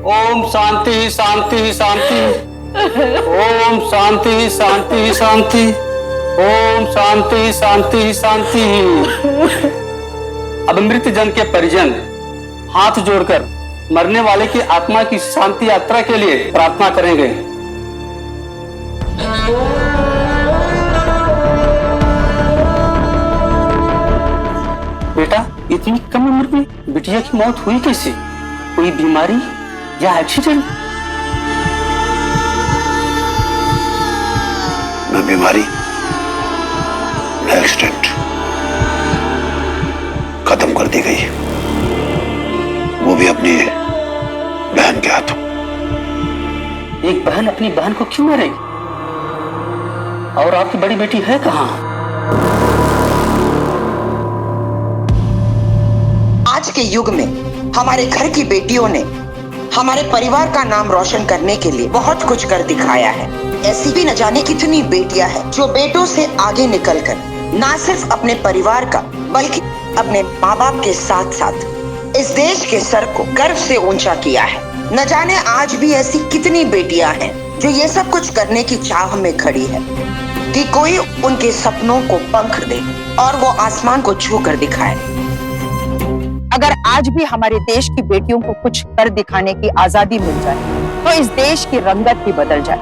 ओम शांति शांति शांति। ओम शांति शांति शांति। ओम शांति शांति शांति। अब मृत जन के परिजन हाथ जोड़कर मरने वाले की आत्मा की शांति यात्रा के लिए प्रार्थना करेंगे। बेटा, इतनी कम उम्र में बिटिया की मौत हुई कैसे? कोई बीमारी या एक्सीडेंट? न बीमारी न एक्सीडेंट, खत्म कर दी गई, वो भी अपनी बहन के हाथों। एक बहन अपनी बहन को क्यों मारेगी? और आपकी बड़ी बेटी है कहाँ? आज के युग में हमारे घर की बेटियों ने हमारे परिवार का नाम रोशन करने के लिए बहुत कुछ कर दिखाया है। ऐसी भी न जाने कितनी बेटियां हैं जो बेटों से आगे निकलकर न सिर्फ अपने परिवार का बल्कि अपने माँ बाप के साथ साथ इस देश के सर को गर्व से ऊंचा किया है। न जाने आज भी ऐसी कितनी बेटियां हैं जो ये सब कुछ करने की चाह में खड़ी है कि कोई उनके सपनों को पंख दे और वो आसमान को छू कर दिखाए। अगर आज भी हमारे देश की बेटियों को कुछ कर दिखाने की आजादी मिल जाए तो इस देश की रंगत भी बदल जाए।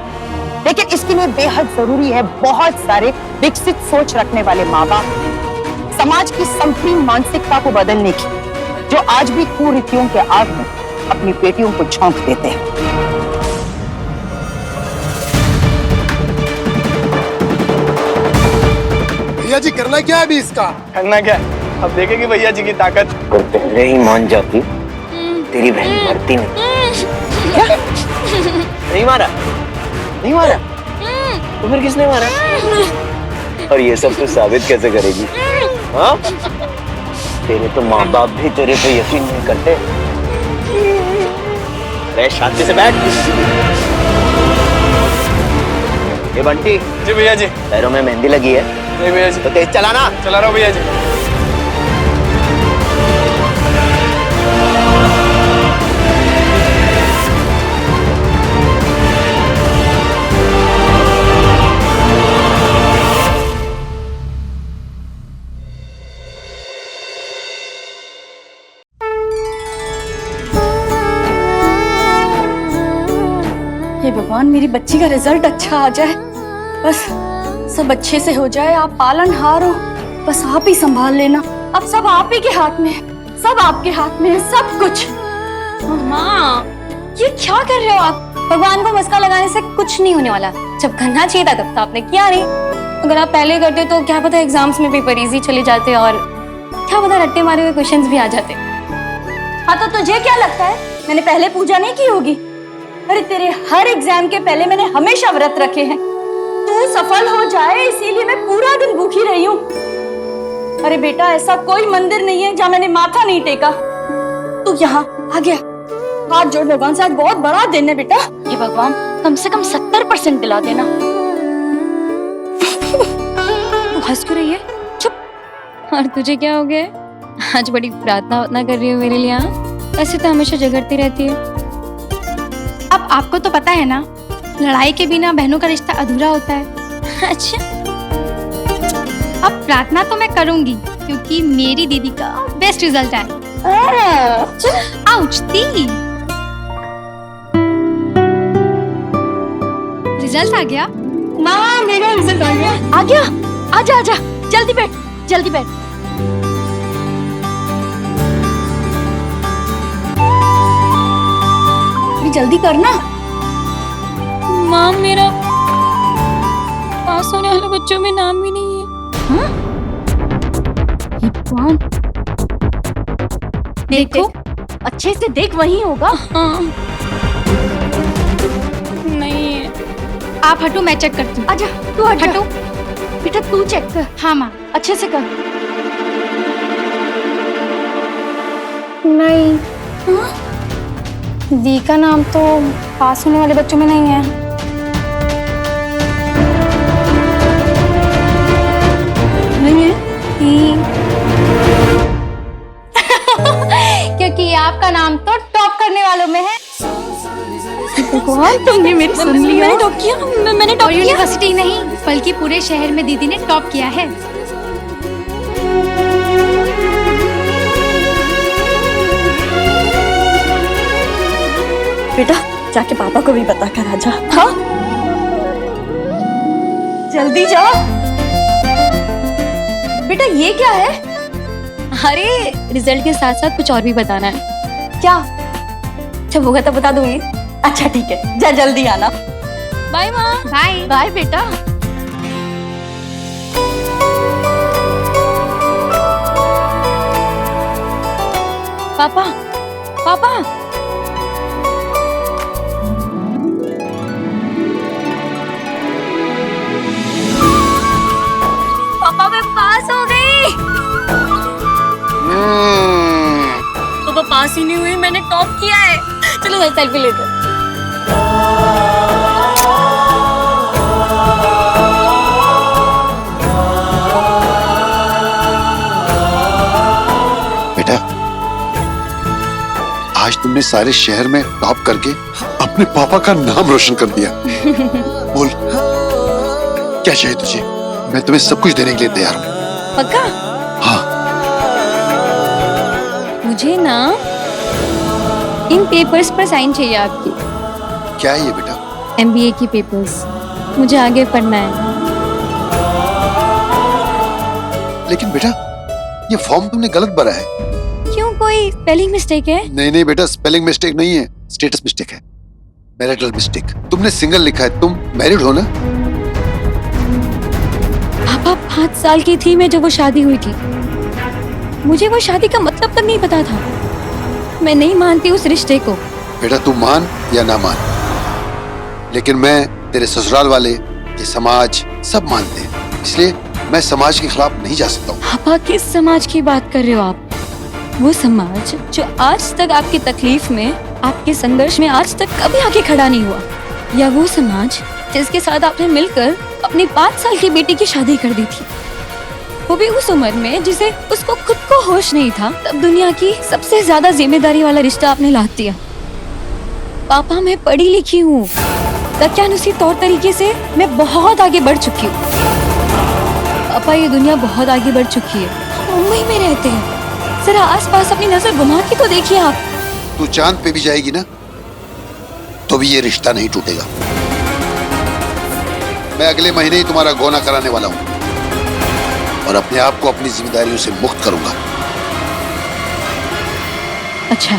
लेकिन इसके लिए बेहद जरूरी है बहुत सारे विकसित सोच रखने वाले माँ बाप, समाज की संकीर्ण मानसिकता को बदलने की, जो आज भी कुरीतियों के आग में अपनी बेटियों को झोंक देते हैं। भैया जी करना क्या है अभी इसका? करना क्या? अब देखेंगे भैया जी की ताकत। अगर पहले ही मान जाती तेरी बहन मरती नहीं। नहीं मारा? नहीं मारा? तो फिर किसने मारा? और ये सब तो साबित कैसे करेगी? हाँ? तेरे तो माँ बाप भी तेरे पे यकीन नहीं करते। अरे शांति से बैठ। ये बंटी। जी भैया जी। पैरों में मेहंदी लगी है? नहीं भैया जी। तो तेज चलाना। चला रहा हूँ भैया जी। हे भगवान, मेरी बच्ची का रिजल्ट अच्छा आ जाए, बस सब अच्छे से हो जाए। आप पालनहार हो, बस आप ही संभाल लेना। अब सब आप ही के हाथ में है, सब आपके हाथ में है, सब कुछ। माँ, ये क्या कर रहे हो आप? भगवान को मस्का लगाने से कुछ नहीं होने वाला। जब करना चाहिए था तब तो आपने किया नहीं। अगर आप पहले करते तो क्या पता एग्जाम्स में पेपर इजी चले जाते और क्या पता रट्टे मारे हुए क्वेश्चंस भी आ जाते। हाँ तो तुझे क्या लगता है मैंने पहले पूजा नहीं की होगी? अरे तेरे हर एग्जाम के पहले मैंने हमेशा व्रत रखे हैं। तू सफल हो जाए इसीलिए मैं पूरा दिन भूखी रही हूँ। अरे बेटा, ऐसा कोई मंदिर नहीं है जहाँ मैंने माथा नहीं टेका। तू यहाँ आ गया, हाथ जोड़ भगवान से। आज बहुत बड़ा दिन है बेटा। ये भगवान कम से कम 70% दिला देना। तू हंस क्यों रही है? चुप। और तुझे क्या हो गया? आज बड़ी प्रार्थना वार्थना कर रही हो मेरे लिए? ऐसे तो हमेशा झगड़ती रहती है। अब आपको तो पता है ना, लड़ाई के बिना बहनों का रिश्ता अधूरा होता है। अच्छा, अब प्रार्थना तो मैं करूंगी क्योंकि मेरी दीदी का बेस्ट रिजल्ट आए। आउच दी। रिजल्ट आ गया? माँ, मेरा रिजल्ट आ गया। आ गया? आजा आजा, जल्दी बैठ, जल्दी बैठ। जल्दी करना। माँ, मेरा पास होने वाले बच्चों में नाम भी नहीं है। हाँ? ये कौन? देखो, अच्छे से देख, वही होगा। हाँ। नहीं है। आप हटो, मैं चेक करती हूँ। आजा, तू हटो। बेटा तू चेक कर। हाँ माँ, अच्छे से कर। नहीं। हाँ? दी का नाम तो पास होने वाले बच्चों में नहीं है। नहीं है? क्योंकि आपका नाम तो टॉप करने वालों में है। भगवान, तुमने मेरी सुन लिया। मैंने टॉप किया, मैंने टॉप किया। यूनिवर्सिटी नहीं बल्कि पूरे शहर में दीदी ने टॉप किया है। बेटा जाके पापा को भी पता कर आजा। हाँ जल्दी जा। बेटा ये क्या है? अरे रिजल्ट के साथ साथ कुछ और भी बताना है। क्या? जब होगा तो बता दूंगी। अच्छा ठीक है, जा जल्दी आना। बाय माँ। बाय बाय बेटा। पापा पापा पापा मैं पास हो गई। पापा पास ही नहीं हुई, मैंने टॉप किया है। चलो सेल्फी लेते हैं। बेटा, आज तुमने सारे शहर में टॉप करके अपने पापा का नाम रोशन कर दिया। बोल क्या चाहिए तुझे? मैं तुम्हें सब कुछ देने के लिए तैयार हूँ। पक्का? हाँ। मुझे ना इन पेपर्स पर साइन चाहिए आपकी। क्या है ये बेटा? MBA की पेपर्स, मुझे आगे पढ़ना है। लेकिन बेटा ये फॉर्म तुमने गलत भरा है। क्यों, कोई स्पेलिंग मिस्टेक है? नहीं नहीं बेटा, स्पेलिंग मिस्टेक नहीं है, स्टेटस मिस्टेक है, मैरिटल मिस्टेक। तुमने सिंगल लिखा है, तुम मैरिड हो ना? पापा 5 साल की थी मैं जब वो शादी हुई थी। मुझे वो शादी का मतलब तक नहीं पता था। मैं नहीं मानती उस रिश्ते को। बेटा तू मान या ना मान, लेकिन मैं, तेरे ससुराल वाले, ये समाज सब मानते हैं, इसलिए मैं समाज के खिलाफ नहीं जा सकता हूँ। पापा किस समाज की बात कर रहे हो आप? वो समाज जो आज तक आपकी तकलीफ में, आपके संघर्ष में आज तक कभी आके खड़ा नहीं हुआ, या वो समाज जिसके साथ आपने मिलकर अपनी 5 साल की बेटी की शादी कर दी थी, वो भी उस उम्र में जिसे उसको खुद को होश नहीं था, तब दुनिया की सबसे ज्यादा जिम्मेदारी वाला रिश्ता आपने लाद दिया। पापा मैं पढ़ी लिखी हूँ, दकियानुसी तौर तरीके से मैं बहुत आगे बढ़ चुकी हूँ। पापा ये दुनिया बहुत आगे बढ़ चुकी है। मुंबई में रहते हैं, जरा आसपास अपनी नजर घुमा के तो देखिए आप। तू चांद पे भी जाएगी ना तो भी ये रिश्ता नहीं टूटेगा। मैं अगले महीने ही तुम्हारा गौना कराने वाला हूँ और अपने आप को अपनी जिम्मेदारियों से मुक्त करूंगा। अच्छा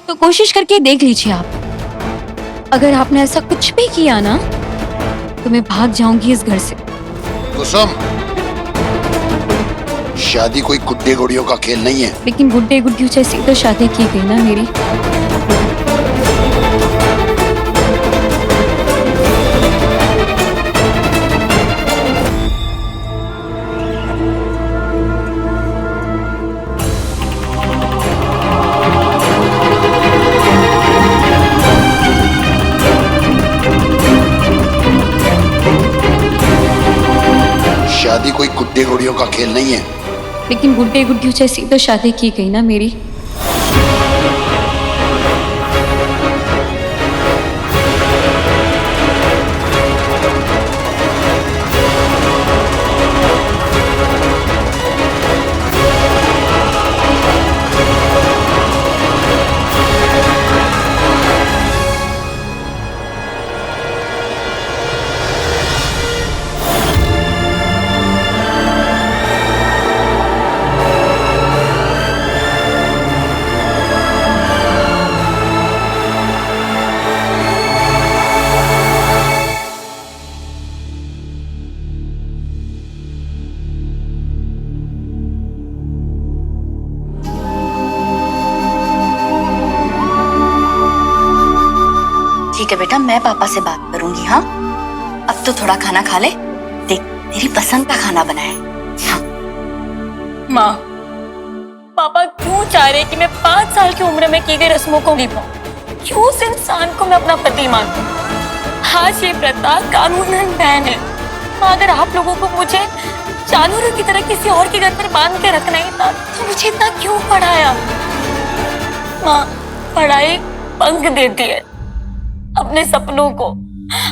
तो कोशिश करके देख लीजिए आप। अगर आपने ऐसा कुछ भी किया ना तो मैं भाग जाऊंगी इस घर से। कुसुम, शादी कोई गुड्डे गुड़ियों का खेल नहीं है। लेकिन गुड्डे गुड्डियों जैसी तो शादी की गई ना मेरी। शादी कोई गुड्डे गुड़ियों का खेल नहीं है। लेकिन गुड्डे गुड्डियों जैसी तो शादी की गई ना मेरी। ठीक है बेटा, मैं पापा से बात करूंगी। हाँ अब तो थोड़ा खाना खा ले, देख तेरी पसंद का खाना बनाए। हाँ। माँ, पापा क्यों चाह रहे कि मैं 5 साल की उम्र में की गई रस्मों को निभाऊं? क्यों उस इंसान को मैं अपना पति मानूं? आज ये प्रथा कानूनन बैन है। अगर आप लोगों को मुझे जानवरों की तरह किसी और के घर पर बांध के रखना ही था तो मुझे इतना क्यों पढ़ाया? माँ, पढ़ाई पंख देती है, अपने सपनों को,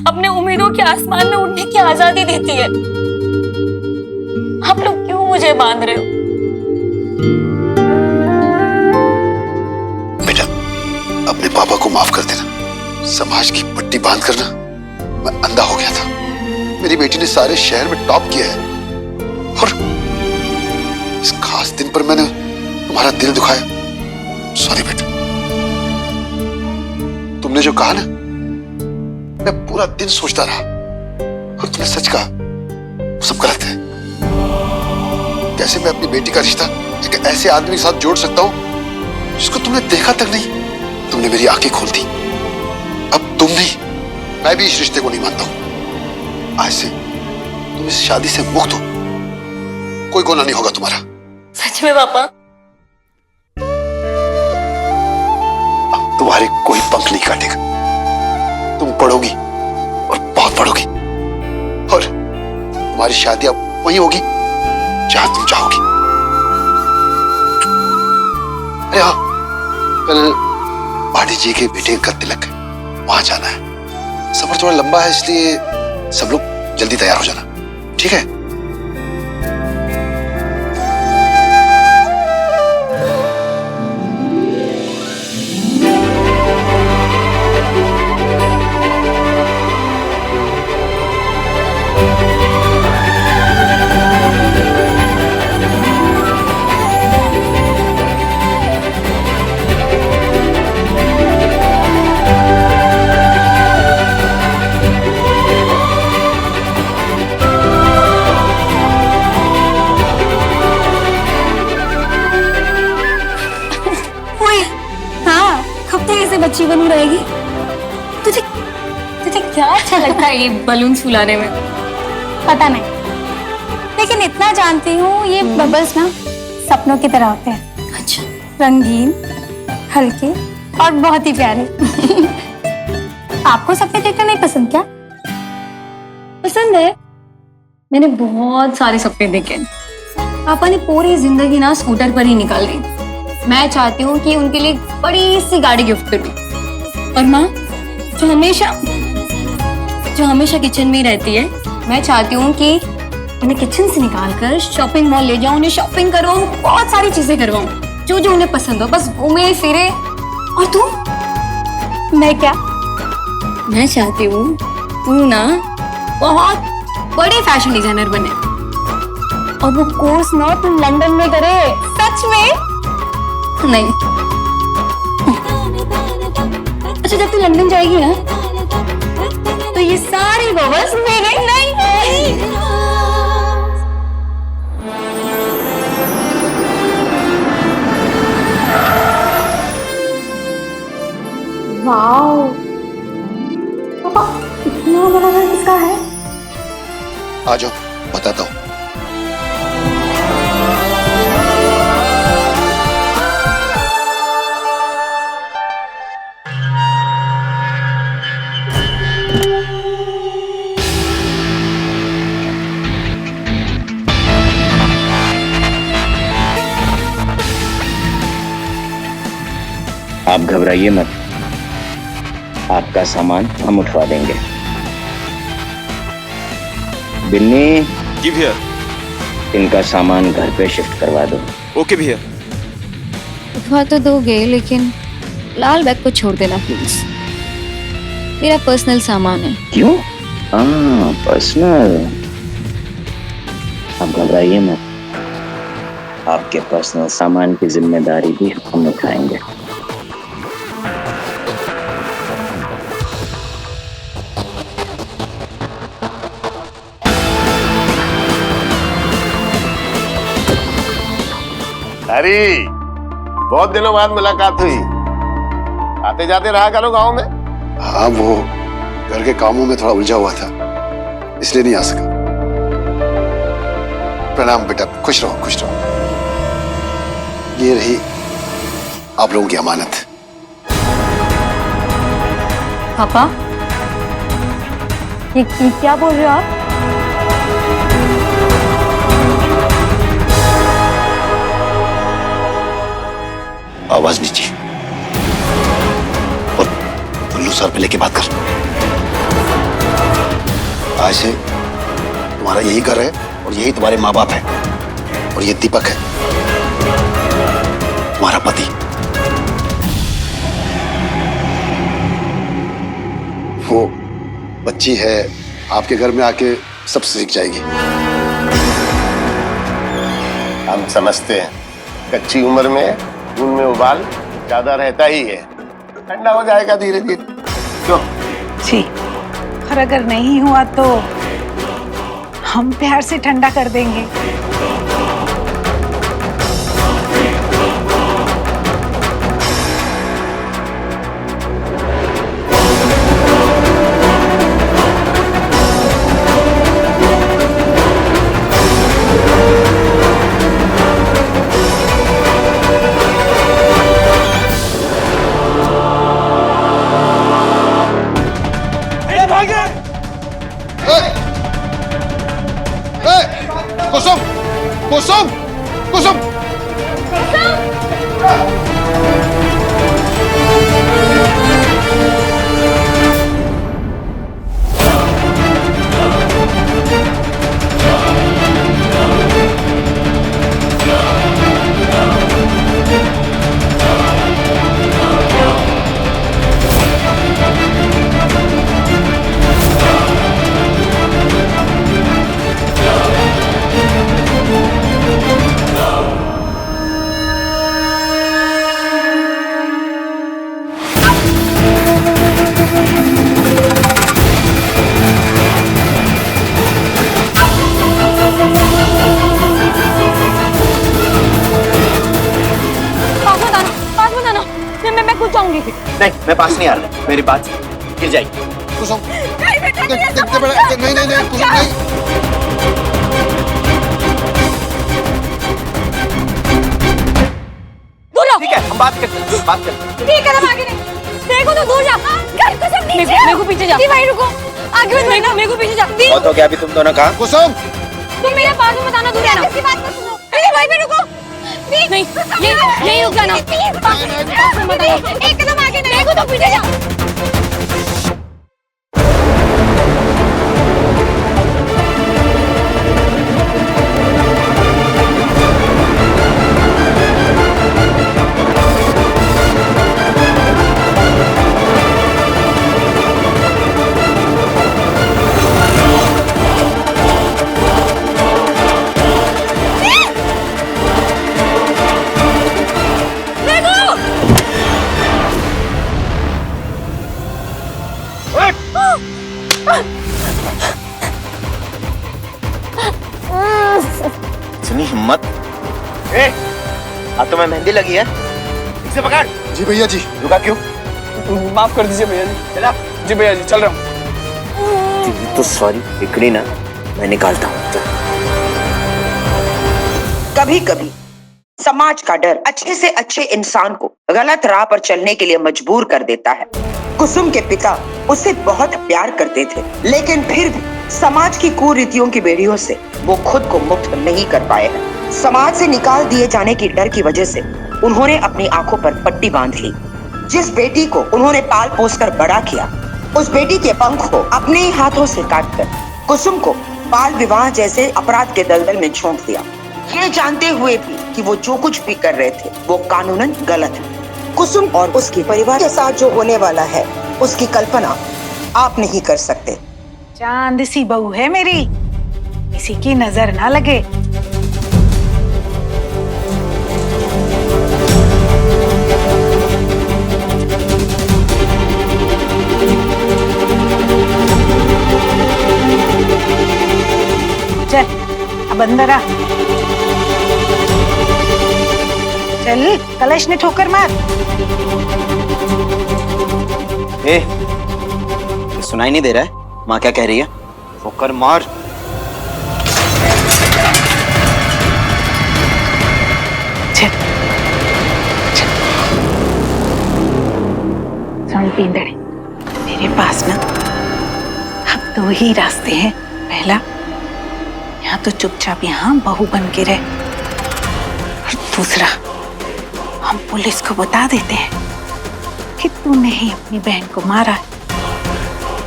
अपने उम्मीदों के आसमान में उड़ने की आजादी देती है। आप लोग क्यों मुझे बांध रहे हो? बेटा, अपने पापा को माफ कर देना। समाज की पट्टी बांध कर ना मैं अंधा हो गया था। मेरी बेटी ने सारे शहर में टॉप किया है और इस खास दिन पर मैंने तुम्हारा दिल दुखाया। सॉरी बेटा। तुमने जो कहा ना, मैं पूरा दिन सोचता रहा और तुमने सच कहा, सब गलत है। कैसे मैं अपनी बेटी का रिश्ता एक ऐसे आदमी के साथ जोड़ सकता हूं जिसको तुमने देखा तक नहीं। तुमने मेरी आंखें खोल दी। अब तुम नहीं, मैं भी इस रिश्ते को नहीं मानता हूं। आज से तुम इस शादी से मुक्त हो। कोई गुनाह नहीं होगा तुम्हारा। सच में पापा? अब तुम्हारे कोई पंख नहीं काटेगा। तुम पढ़ोगी और बहुत पढ़ोगी और तुम्हारी शादी अब वहीं होगी जहां तुम चाहोगी। अरे हाँ, कल भाटी जी के बेटे का तिलक है, वहां जाना है। सफर थोड़ा लंबा है, इसलिए सब लोग जल्दी तैयार हो जाना, ठीक है? बच्ची बनू रहेगी। तुझे तुझे क्या अच्छा लगता है ये बलून्स फुलाने में? पता नहीं, लेकिन इतना जानती हूँ ये बबल्स ना सपनों की तरह होते हैं। अच्छा। रंगीन, हल्के और बहुत ही प्यारे। आपको सपने देखना नहीं पसंद क्या? पसंद है, मैंने बहुत सारे सपने देखे। पापा ने पूरी जिंदगी ना स्कूटर पर ही निकाल दी। मैं चाहती हूँ कि उनके लिए बड़ी सी गाड़ी गिफ्ट करूँ। और माँ जो हमेशा किचन में ही रहती है, मैं चाहती हूँ कि उन्हें किचन से निकालकर शॉपिंग मॉल ले जाऊँ, उन्हें शॉपिंग करवाऊँ, बहुत सारी चीजें करवाऊँ जो जो उन्हें पसंद हो, बस घूमे फिरे। और तू? मैं क्या? मैं चाहती हूँ तू ना बहुत बड़े फैशन डिजाइनर बने और वो कोर्स ना तू लंदन में करे। सच में? नहीं। अच्छा, जब तू लंदन जाएगी ना तो ये सारे बबल्स मेरे नहीं। वाओ पापा, इतना बड़ा घर किसका है? आ जाओ, बताता हूँ। आप घबराइए मत, आपका सामान हम उठवा देंगे। बिन्नी जी भैया। इनका सामान घर पे शिफ्ट करवा दो। ओके भैया। उठवा तो दोगे, लेकिन लाल बैग को छोड़ देना प्लीज, मेरा पर्सनल सामान है। क्यों? हाँ, पर्सनल। आप घबराइए मत, आपके पर्सनल सामान की जिम्मेदारी भी हम उठाएंगे। अरे बहुत दिनों बाद मुलाकात हुई। आते जाते रहा करो गांव में। हाँ, वो घर के कामों में थोड़ा उलझा हुआ था, इसलिए नहीं आ सका। प्रणाम बेटा, खुश रहो खुश रहो। ये रही आप लोगों की अमानत। पापा, ये क्या बोल रहे हो आप? आवाज नीचे। और बुल्लू सर पे लेके बात कर। आज से तुम्हारा यही घर है और यही तुम्हारे माँ बाप है, और ये दीपक है तुम्हारा पति। वो बच्ची है, आपके घर में आके सब सीख जाएगी। हम समझते हैं कच्ची उम्र में खून में उबाल ज्यादा रहता ही है, ठंडा हो जाएगा धीरे धीरे। क्यों? जी, और अगर नहीं हुआ तो हम प्यार से ठंडा कर देंगे। कुसुम, कुसुम, कुसुम। नहीं, मैं पास नहीं आ रहा, मेरी बात गिर जाएगी। कुसुम, नहीं नहीं नहीं कुसुम नहीं। दूर रहो। ठीक है, हम बात करते हैं, बात करते हैं। ठीक है, तुम आगे नहीं। देखो तो दूर जा। कर कुसुम नीचे। मेरे को पीछे जा। भाई रुको। आगे मत बढ़ना, मेरे को पीछे जा। बहुत हो गया अभी तुम दोनों का। कुसुम, तुम मेरे पास में बताना, दूर रहना। इसकी बात मत सुनो। अरे भाई पे रुको। नहीं, यही रुक जाना। एक कदम आगे नहीं। देखो तो पीछे जा। इतनी हिम्मत। हाथों में मेहंदी लगी है, इसे पकड़। जी भैया जी। रुका क्यों? माफ कर दीजिए भैया जी। चला। जी भैया जी, चल रहा हूँ। तो सॉरी, इकड़ी ना, मैं निकालता हूँ। कभी कभी समाज का डर अच्छे से अच्छे इंसान को गलत राह पर चलने के लिए मजबूर कर देता है। कुसुम के पिता उसे बहुत प्यार करते थे, लेकिन फिर भी समाज की कुरीतियों की बेड़ियों से वो खुद को मुक्त नहीं कर पाए हैं। समाज से निकाल दिए जाने की डर की वजह से उन्होंने अपनी आंखों पर पट्टी बांध ली। जिस बेटी को उन्होंने पाल पोस कर बड़ा किया, उस बेटी के पंख को अपने ही हाथों से काटकर कुसुम को बाल विवाह जैसे अपराध के दलदल में झोंक दिया, ये जानते हुए भी कि वो जो कुछ भी कर रहे थे वो कानूनन गलत है। कुसुम और उसके परिवार के साथ जो होने वाला है उसकी कल्पना आप नहीं कर सकते। चांद सी बहू है मेरी, किसी की नजर ना लगे। चल अब अंदर आ। चल, कलश ने ठोकर मार। सुनाई नहीं दे रहा है माँ क्या कह रही है? ठोकर मार। चल चल। सुन पींदड़े, मेरे पास ना अब दो ही रास्ते हैं। पहला, यहाँ तो चुपचाप यहाँ बहू बन के रहे, और दूसरा हम पुलिस को बता देते हैं कि कि तूने ही अपनी बहन को मारा है,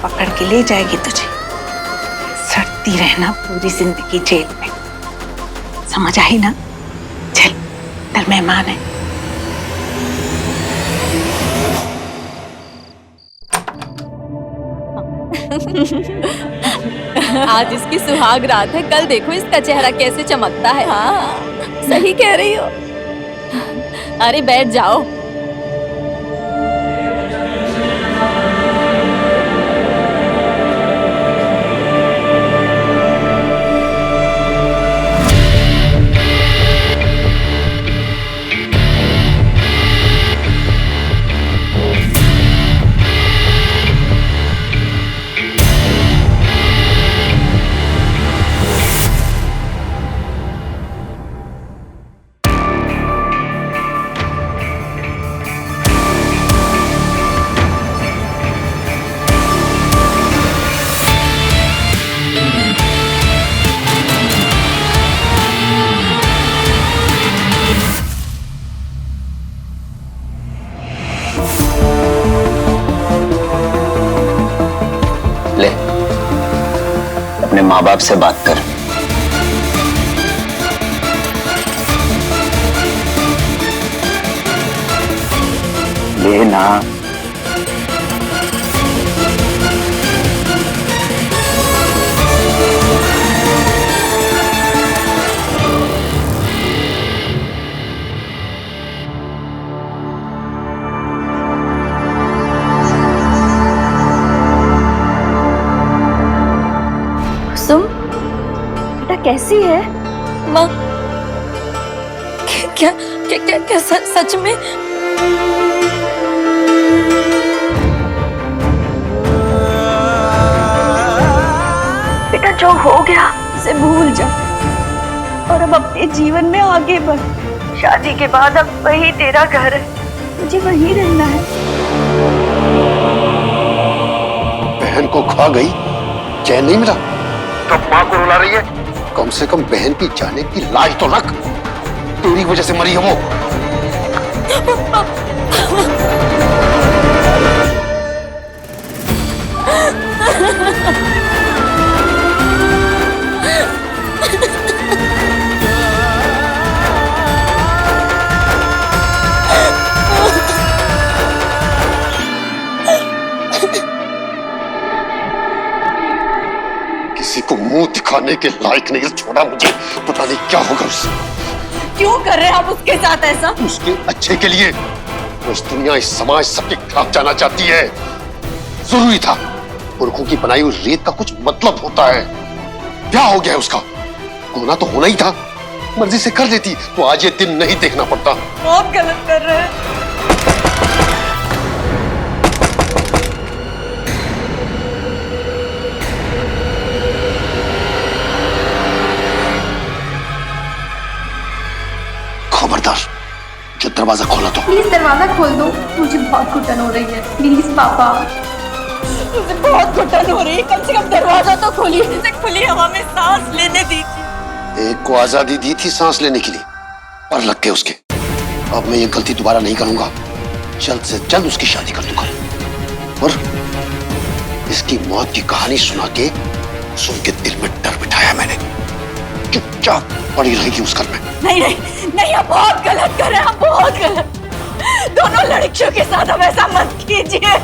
पकड़ के ले जाएगी तुझे, सड़ती रहना पूरी जिंदगी जेल में। समझ आई ना? चल, अंदर मेहमान है। आज इसकी सुहाग रात है, कल देखो इसका चेहरा कैसे चमकता है। हाँ, सही कह रही हो। अरे बैठ जाओ। ले, अपने माँ बाप से बात कर। ले ना। कुसुम, बेटा कैसी है? माँ, क्या क्या क्या, क्या सच में? बेटा जो हो गया उसे भूल जा और अब अपने जीवन में आगे बढ़। शादी के बाद अब वही तेरा घर है, तुझे वहीं रहना है। बहन को खा गई, चैन नहीं मिला, तब माँ को रुला रही है। कम से कम बहन की जाने की लाज तो रख। तेरी वजह से मरी है वो। किसी को मुंह दिखाने के लायक नहीं छोड़ा मुझे। पता नहीं क्या होगा उससे। क्यों कर रहे हैं आप उसके साथ ऐसा? उसके अच्छे के लिए। वो इस दुनिया, इस समाज, सबके खिलाफ जाना चाहती है। जरूरी था। पुरखों की बनाई हुई रीत का कुछ मतलब होता है। क्या हो गया है उसका? होना तो होना ही था। मर्जी से कर लेती तो आज ये दिन नहीं देखना पड़ता। बहुत गलत कर रहे हैं। खबरदार, जो दरवाजा खोला तो। प्लीज दरवाजा खोल दो, मुझे बहुत घुटन हो रही है। प्लीज पापा। मुझे बहुत घुटन हो रही है, कम से कम दरवाजा तो खोलिए, इसे खुली हवा में सांस लेने दीजिए। एक को आजादी दी थी सांस लेने के लिए, पर लग गए उसके। अब मैं ये गलती दोबारा नहीं करूंगा। जल्द से जल्द उसकी शादी कर दूंगा और इसकी मौत की कहानी सुना के सुन के दिल में डर बिठाया मैंने। चुपचाप पड़ी रहेगी उस घर में। नहीं नहीं नहीं, आप बहुत गलत कर रहे हैं, आप बहुत गलत। दोनों लड़कियों के साथ आप ऐसा मत कीजिए,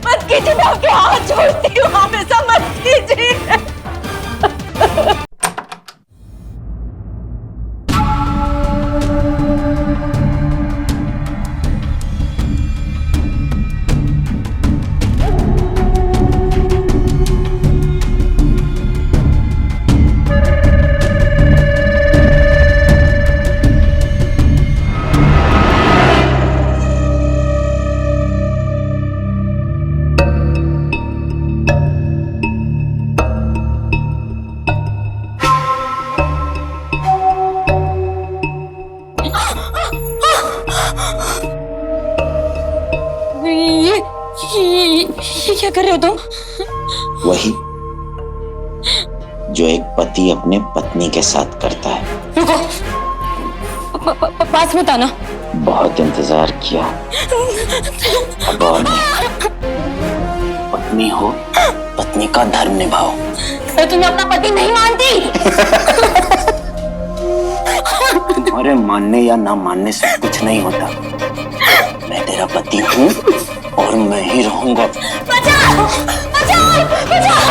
मत कीजिए। मैं आपके हाथ जोड़ती हूँ, आप ऐसा मत कीजिए। ये क्या कर रहे हो तुम? वही जो एक पति अपने पत्नी के साथ करता है। रुको, पास मत आना। बहुत इंतजार किया, अब और नहीं। पत्नी हो, पत्नी का धर्म निभाओ। तुम्हें अपना पति नहीं मानती? तुम्हारे मानने या ना मानने से कुछ नहीं होता। मैं तेरा पति हूँ और मैं ही रहूंगा। बचाओ! बचाओ! बचाओ!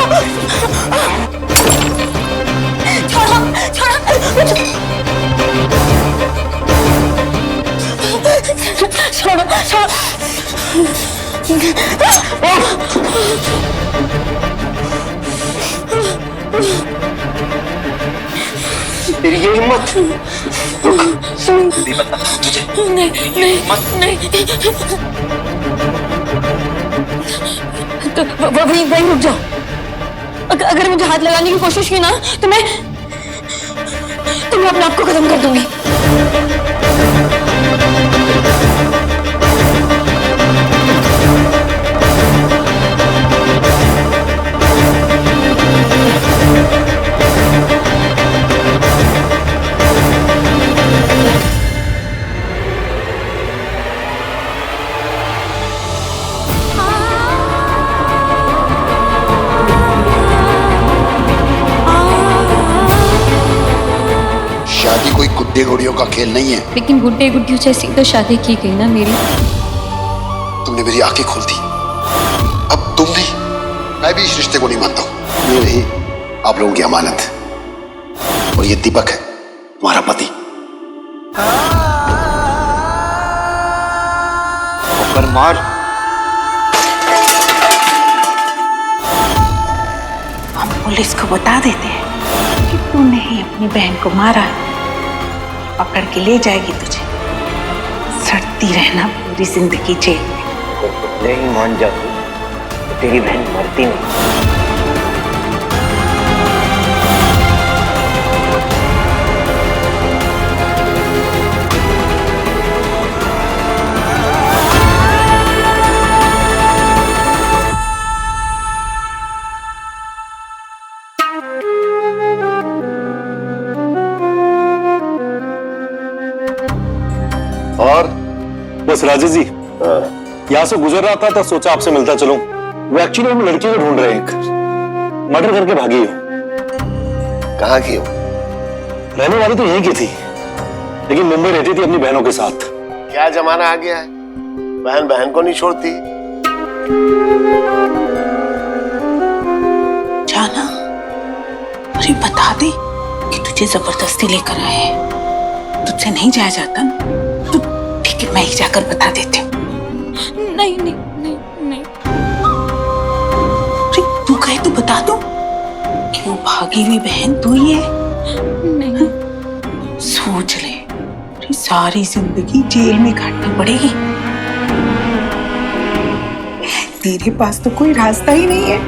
छोड़ो! छोड़ो! छोड़ो! छोड़ो! तेरी ये हिम्मत! रुक, बता तुझे। नहीं, नहीं, नहीं। तो वहीं रुक जाओ। अगर मुझे हाथ लगाने की कोशिश की ना तो मैं अपने आप को खत्म कर दूंगी। शादी कोई गुड्डे गुड़ियों का खेल नहीं है। लेकिन गुड्डे गुड्डियों जैसी तो शादी की गई ना मेरी। तुमने मेरी आंखें खोल दी। अब तुम भी, मैं भी इस रिश्ते को नहीं मानता हूँ। ये रही आप लोगों की अमानत, और ये दीपक है तुम्हारा पति। पर मार। हम पुलिस को बता देते हैं कि तूने ही अपनी बहन को मारा है। पकड़ के ले जाएगी तुझे, सड़ती रहना पूरी जिंदगी जेल में। अगर पहले ही मान जाती तो तेरी बहन मरती नहीं। और बस राजेश जी, यहाँ से गुजर रहा था तो सोचा आपसे मिलता चलूं। वो एक्चुअली हम लड़की को ढूंढ रहे हैं, एक मर्डर करके भागी हो। कहाँ की हो? रहने वाली तो यहीं की थी, लेकिन मुंबई रहती थी अपनी बहनों के साथ। क्या जमाना आ गया है, बहन बहन को नहीं छोड़ती। जाना, अरे बता दे कि तुझे जबरदस्ती लेकर आए हैं। तुझसे नहीं जाया जाता ना, तो ठीक है मैं ही जाकर बता देती हूँ। नहीं नहीं नहीं नहीं। अरे तू कहे तो बता दो कि वो भागी हुई बहन तू ही है। नहीं। सोच ले, अरे सारी जिंदगी जेल में काटनी पड़ेगी। तेरे पास तो कोई रास्ता ही नहीं है।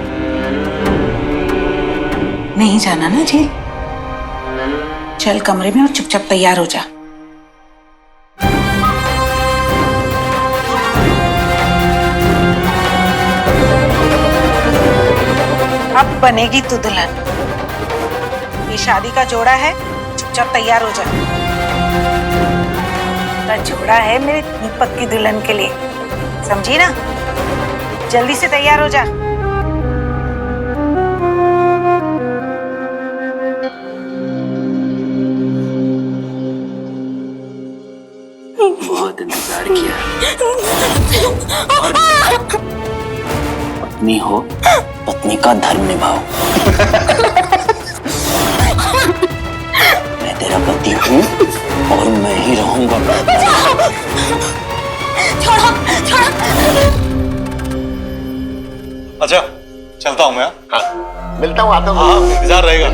नहीं जाना ना जेल, चल कमरे में और चुपचाप तैयार हो जा। अब बनेगी तू दुल्हन। ये शादी का जोड़ा है, चुपचाप तैयार हो जा। का जोड़ा है मेरे दीपक की दुल्हन के लिए, समझी ना? जल्दी से तैयार हो जा। बहुत इंतजार किया। पत्नी हो, पत्नी का धर्म निभाओ। मैं तेरा पति हूँ और मैं ही रहूंगा। छोड़ो, छोड़ो। अच्छा चलता हूँ मैं। हाँ, मिलता हूँ, आता हूँ। हाँ, इंतजार रहेगा।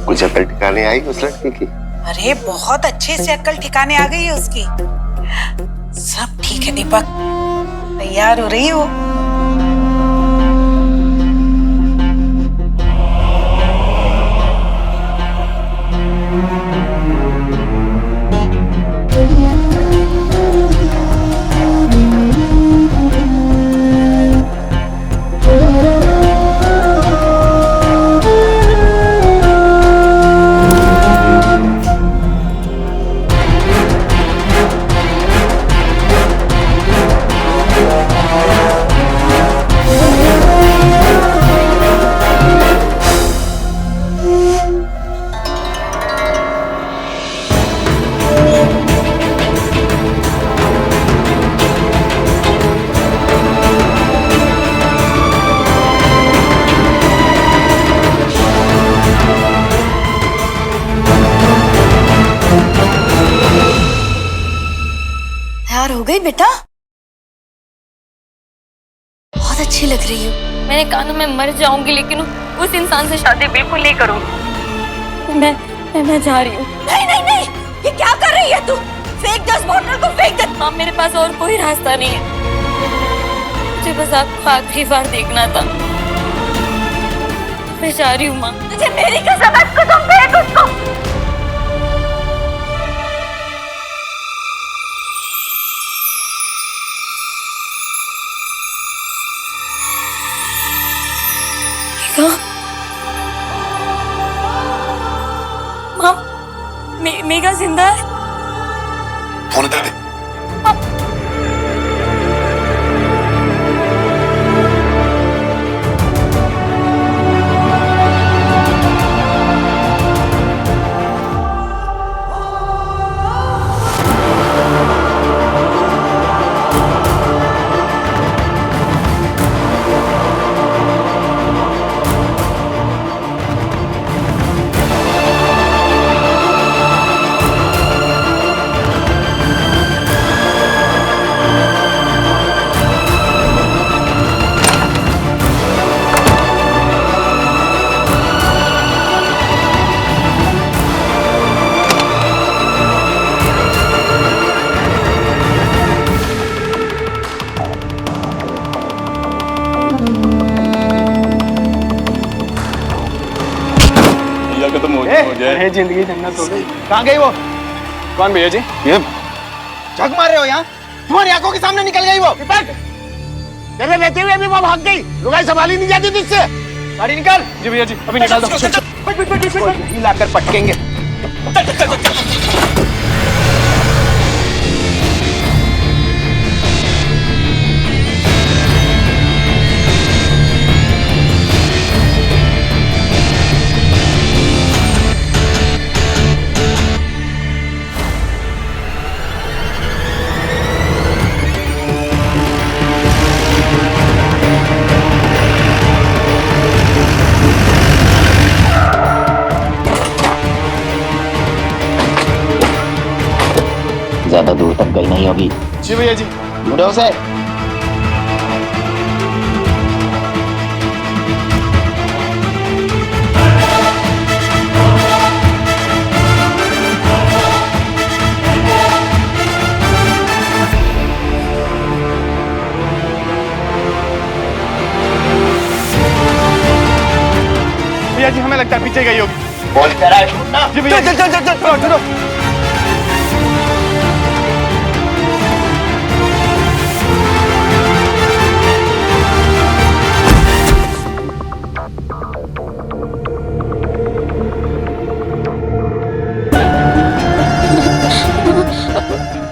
कुछ अकल ठिकाने आई उस लड़की की? अरे बहुत अच्छे से अक्ल ठिकाने आ गई है उसकी। सब ठीक है दीपक, तैयार हो रही हो? तैयार हो गई बेटा? बहुत अच्छी लग रही हो। मैंने कहा ना मैं मर जाऊंगी लेकिन उस इंसान से शादी बिल्कुल नहीं करूंगी। मैं जा रही हूँ। नहीं नहीं नहीं, ये क्या कर रही है तू? फेंक दे उस बोतल को, फेंक दे। हाँ, मेरे पास और कोई रास्ता नहीं है। मुझे बस आपको आखिरी बार देखना था। मैं जा रही हूँ माँ। तुझे मेरी कसम है, कसम फेंक उसको। माँ, मेघा जिंदा है? फोन इधर दे। खत्म हो जाए। जिंदगी जन्नत हो गई। कहाँ गई वो? कौन भैया जी? ये झक मार रहे हो यहाँ? तुम्हारी आंखों के सामने निकल गई वो। तेरे रहते हुए भी वो भाग गई। लुगाई संभाली नहीं जाती तुझसे। गाड़ी निकाल। जी भैया जी, अभी निकाल दो। यहीं लाकर पटकेंगे। ज्यादा दूर तक गई नहीं होगी। जी भैया जी। मुड़ो से। भैया जी, हमें लगता है पीछे गई होगी। बोल तेरा छूटना। जी भैया, चल चल चल चल चलो।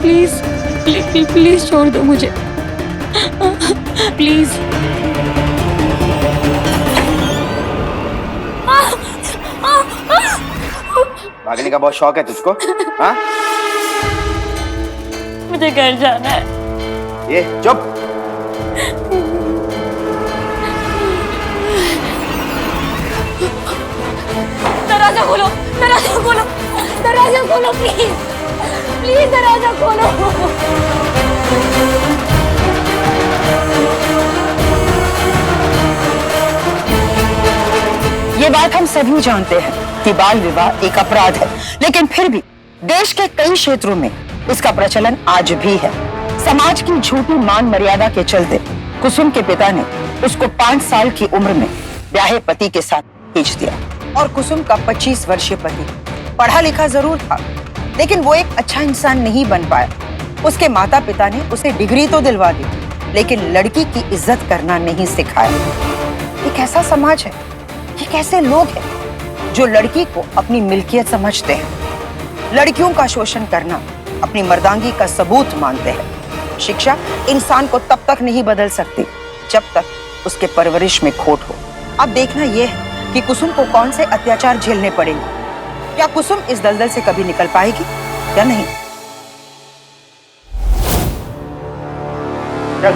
प्लीज प्लीज छोड़ दो मुझे, प्लीज। भागने का बहुत शौक है तुझको? हाँ? मुझे घर जाना है। ये चुप। दरवाजा खोलो, दरवाजा खोलो, दरवाजा खोलो प्लीज, प्लीज दरवाजा खोलो। ये बात हम सभी जानते हैं कि बाल विवाह एक अपराध है, लेकिन फिर भी देश के कई क्षेत्रों में इसका प्रचलन आज भी है। समाज की झूठी मान मर्यादा के चलते कुसुम के पिता ने उसको 5 साल की उम्र में ब्याहे पति के साथ भेज दिया और कुसुम का 25 वर्षीय पति पढ़ा लिखा जरूर था, लेकिन वो एक अच्छा इंसान नहीं बन पाया। उसके माता पिता ने उसे डिग्री तो दिलवा दी, लेकिन लड़की की इज्जत करना नहीं सिखाया। ये कैसा समाज है? ये कैसे लोग हैं जो लड़की को अपनी मिल्कियत समझते हैं, लड़कियों का शोषण करना अपनी मर्दांगी का सबूत मानते हैं। शिक्षा इंसान को तब तक नहीं बदल सकती जब तक उसके परवरिश में खोट हो। अब देखना यह है कि कुसुम को कौन से अत्याचार झेलने पड़ेंगे। क्या कुसुम इस दलदल से कभी निकल पाएगी या नहीं? चल।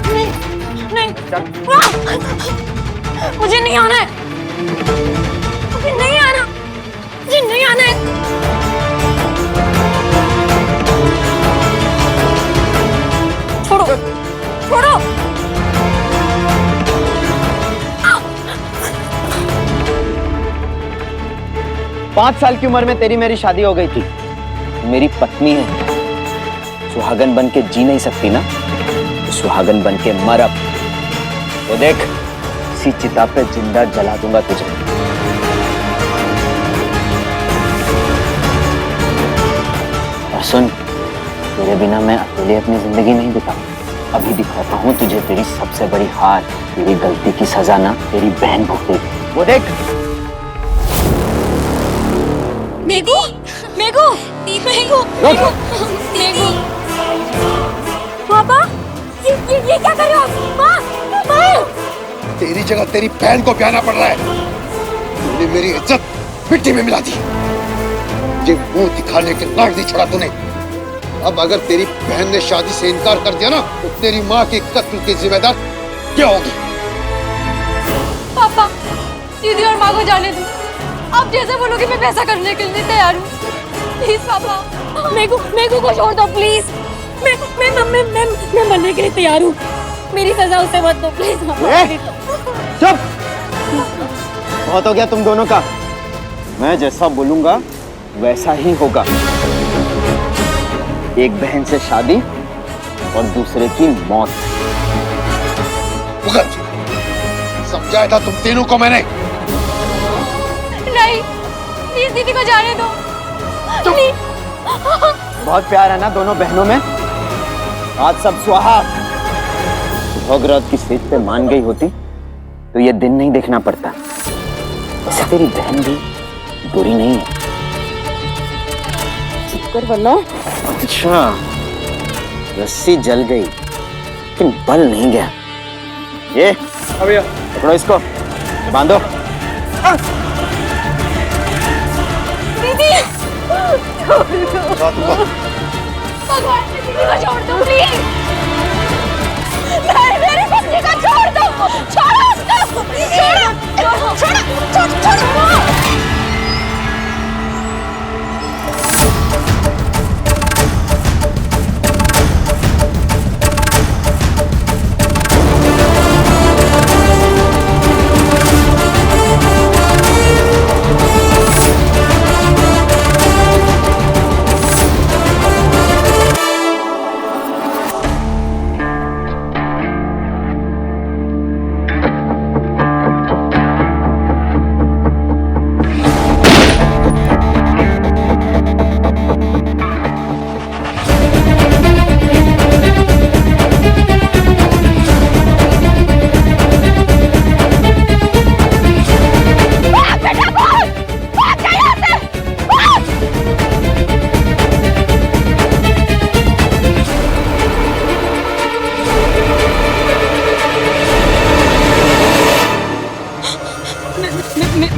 नहीं, मुझे नहीं आना है, मुझे नहीं आना, मुझे नहीं आना है। 5 साल की उम्र में तेरी मेरी शादी हो गई थी। मेरी पत्नी है, सुहागन बन के जी नहीं सकती ना, तो सुहागन बन के मर अब। तो देख, इसी चिता पे जिंदा जला दूंगा तुझे। और सुन, तेरे बिना मैं अकेले अपनी जिंदगी नहीं बिताऊं। अभी दिखाता हूँ तुझे तेरी सबसे बड़ी हार। तेरी गलती की सजा ना तेरी बहन भुगतेगी। वो देख। मेघू, मेघू, मेघू, मेघू। पापा, ये क्या कर रहे हो आप? माँ, माँ। तेरी जगह तेरी बहन को ब्याना पड़ रहा है। तूने मेरी इज्जत मिट्टी में मिला दी। ये मुंह दिखाने के लायक नहीं छोड़ा तूने। अब अगर तेरी बहन ने शादी से इनकार कर दिया ना, तो तेरी माँ के कत्ल की जिम्मेदार क्या होगी? पापा, दीदी और माँ को जाने दो। आप जैसे बोलोगे मैं वैसा करने के लिए तैयार हूँ। प्लीज पापा, मेघू को छोड़ दो प्लीज। मैं मरने के लिए तैयार हूँ। मेरी सजा उसे मत दो प्लीज। चुप! बहुत हो गया तुम दोनों का। मैं जैसा बोलूंगा वैसा ही होगा। एक बहन से शादी और दूसरे की मौत। भुगत! समझाया था तुम तीनों को मैंने। नहीं, प्लीज दीदी को जाने दो। बहुत प्यार है ना दोनों बहनों में। आज सब स्वाहा। भोगरात की सेज पे मान गई होती तो ये दिन नहीं देखना पड़ता। वैसे तेरी बहन भी बुरी नहीं है। शुक्र बनो। अच्छा, रस्सी जल गई लेकिन बल नहीं गया। ये भैया पकड़ो इसको, बांधो। दीदी, भगवान से दीदी को छोड़ दो प्लीज। मेरी बच्ची को छोड़ दो। छोड़ो उसको। छोड़ो।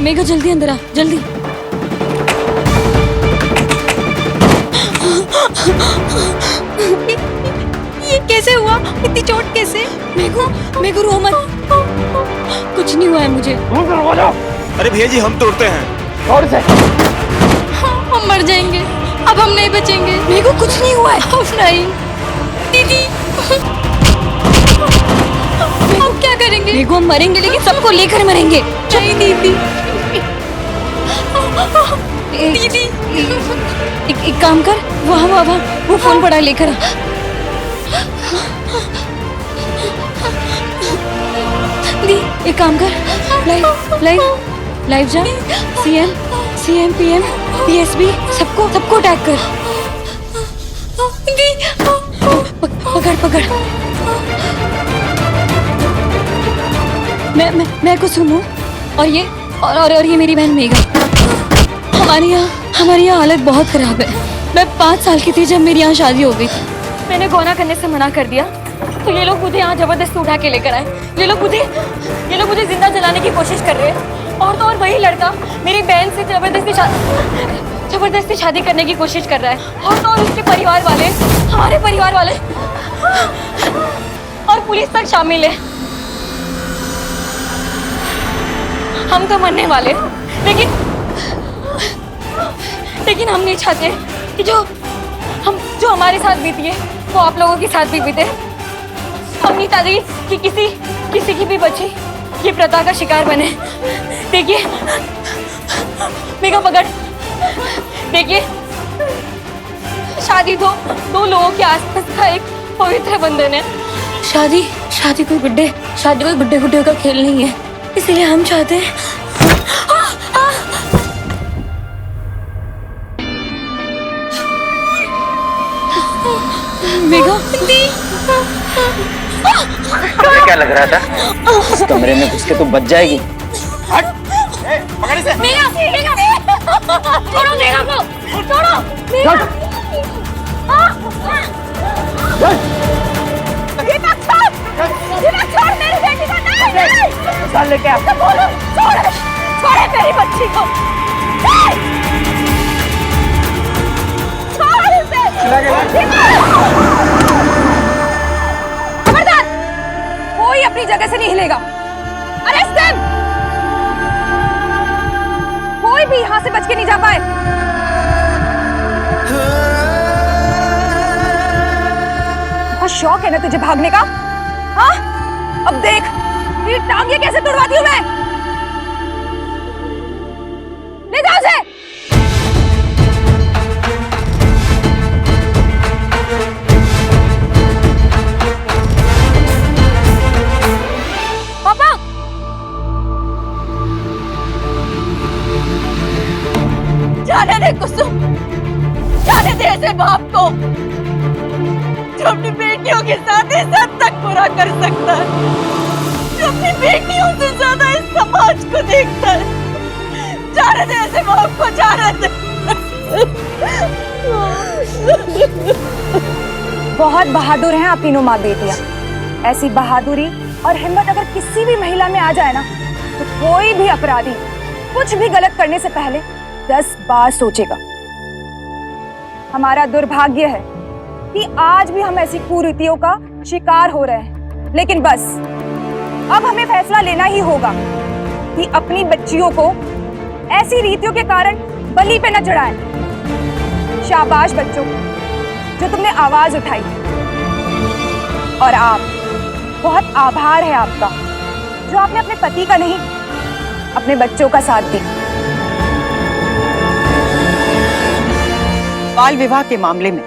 मेघा जल्दी अंदर आ, जल्दी। ये कैसे हुआ? इतनी चोट कैसे? मेघू रो मत। कुछ नहीं हुआ है मुझे। अरे भैया जी हम तोड़ते हैं। और से हम मर जाएंगे, अब हम नहीं बचेंगे। मेघू कुछ नहीं हुआ है। अब नहीं। दीदी, हम क्या करेंगे? मेघू हम मरेंगे लेकिन सबको लेकर मरेंगे। नहीं दीदी। दीदी, एक काम कर, वहाँ वो फोन पड़ा लेकर आ। दी, एक काम कर, लाइव जा। CM, PM, PSB सबको टैग कर। दी, पकड़। मैं कुसुम हूँ और ये मेरी बहन मेघा। हमारी यहाँ हालत बहुत खराब है। मैं 5 साल की थी जब मेरी यहाँ शादी हो गई। मैंने गौना करने से मना कर दिया तो ये लोग मुझे यहाँ जबरदस्ती उठा के लेकर आए। ये लोग मुझे जिंदा जलाने की कोशिश कर रहे हैं। और तो और वही लड़का मेरी बहन से जबरदस्ती शादी करने की कोशिश कर रहा है। और तो और उसके परिवार वाले, हमारे परिवार वाले और पुलिस तक शामिल है। हम तो मरने वाले, लेकिन हम नहीं चाहते कि जो हमारे साथ बीती है वो आप लोगों के साथ भी बीते। हम नहीं चाहते कि किसी की भी बच्ची ये प्रथा का शिकार बने। देखिए, मेघा देखिए, शादी तो दो लोगों के आसपास का एक पवित्र बंधन है। शादी कोई गुड्डे गुड्डे का खेल नहीं है, इसलिए हम चाहते हैं। मेघा, मुझे क्या लग रहा था इस कमरे में घुस के तो बच जाएगी। पकड़ इसे। मेघा, छोड़ो मेघा को, छोड़ो मेघा। छोड़ मेरी बेटी को, नहीं चल लेके आ। बोलो, छोड़े मेरी बच्ची को। छोड़ इसे। खबरदार, कोई अपनी जगह से नहीं हिलेगा। Arrest them. कोई भी यहाँ से बच के नहीं जा पाए। बहुत शौक है ना तुझे भागने का? हाँ? अब देख, ये टांगे कैसे तुड़वाती हूँ मैं। ले जाओ उसे। पापा, जाने दे कुसुम, जाने दे ऐसे बाप को जो अपनी बेटियों के साथ इस हद तक बुरा कर सकता है, जो अपनी बेटियों से ज्यादा इस समाज को देखता है। जाने दे ऐसे बाप को, जाने दे। बहुत बहादुर हैं आप तीनों माँ बेटियां। ऐसी बहादुरी और हिम्मत अगर किसी भी महिला में आ जाए ना, तो कोई भी अपराधी कुछ भी गलत करने से पहले 10 बार सोचेगा। हमारा दुर्भाग्य है कि आज भी हम ऐसी कुरीतियों का शिकार हो रहे हैं, लेकिन बस अब हमें फैसला लेना ही होगा कि अपनी बच्चियों को ऐसी रीतियों के कारण बलि पे न चढ़ाएं। शाबाश बच्चों, जो तुमने आवाज उठाई, और आप, बहुत आभार है आपका जो आपने अपने पति का नहीं, अपने बच्चों का साथ दी। बाल विवाह के मामले में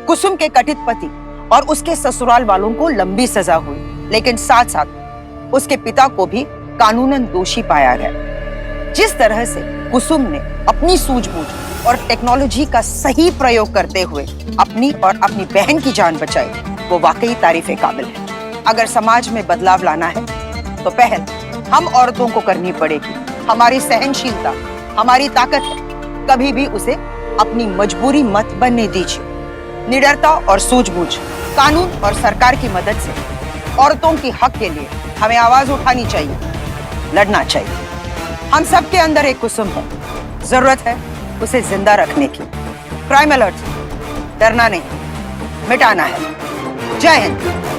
कुसुम के कथित पति और उसके ससुराल वालों को लंबी सजा हुई, लेकिन साथ साथ उसके पिता को भी कानूनन दोषी पाया गया। जिस तरह से कुसुम ने अपनी सूझबूझ और टेक्नोलॉजी का सही प्रयोग करते हुए अपनी और अपनी बहन की जान बचाई, वो वाकई तारीफ काबिल है। अगर समाज में बदलाव लाना है तो पहल हम औरतों को करनी पड़ेगी। हमारी सहनशीलता हमारी ताकत है, कभी भी उसे अपनी मजबूरी मत बनने दीजिए। निडरता और सूझबूझ, कानून और सरकार की मदद से औरतों की हक के लिए हमें आवाज उठानी चाहिए, लड़ना चाहिए। हम सब के अंदर एक कुसुम है, जरूरत है उसे जिंदा रखने की। क्राइम अलर्ट, डरना नहीं, मिटाना है। जय हिंद।